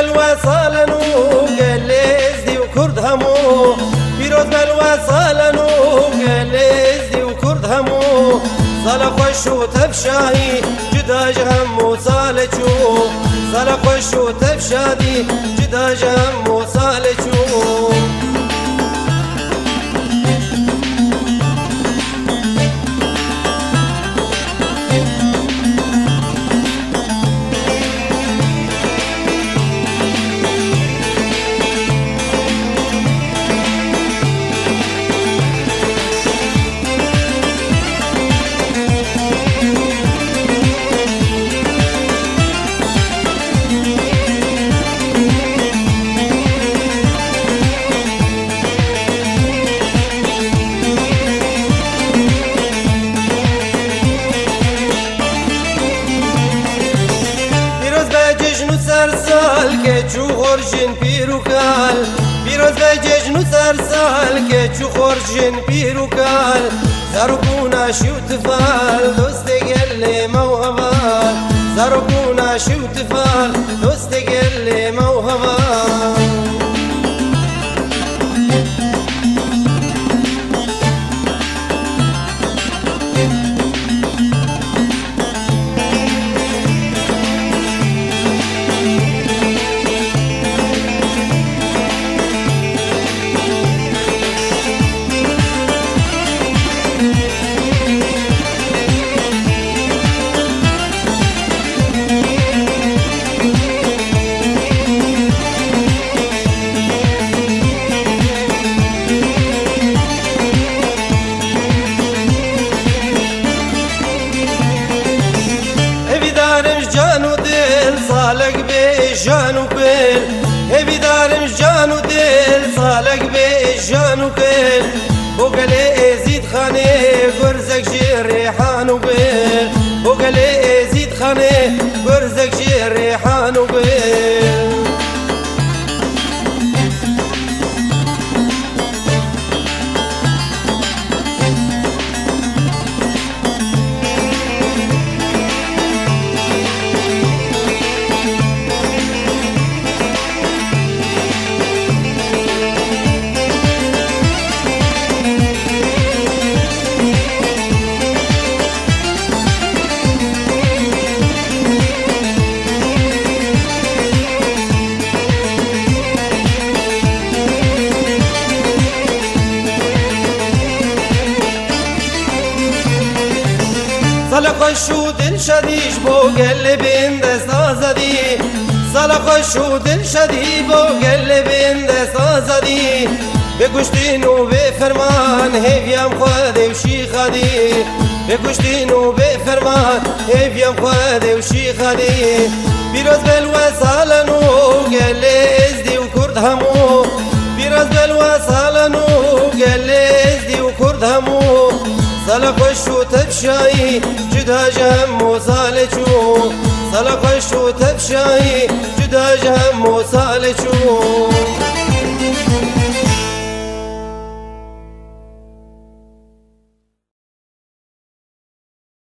بالوصالن وقال ازدي وكرد همو بيروز بالوصالن وقال ازدي وكرد همو صالح خوش وتبشاهي جدا جهم وصالحو صالح خوش وتبشادي جدا جهم وصالحو سال که چو خورشین پیروکال بیروز به جشن و سرسال که چو خورشین پیروکال زرقونا شو تفال دوست گل موهوال زرقونا شو تفال دوست گل موهوال صالك بجان وبيل هبي دارم جان وديل صالك بجان وبيل وقالي زيد خاني برزك جي ريحان وبيل وقالي زيد خاني برزك جي ريحان وبيل صالح شو دل شديش بو قلبين دست آزادی صالح شو دل شدی بو قلبين دست آزادی بگشتین و بفرمان هیویم خود وشی خدی بگشتین و بفرمان هیویم خود وشی خدی بیروز بالوصالن و قل ازدی و کرد همو بیروز بالوصالن و قل ازدی و کرد همو صالح خوش و تبشایی جدا جهم و صالحو صالح خوش و تبشایی جدا جهم و صالحو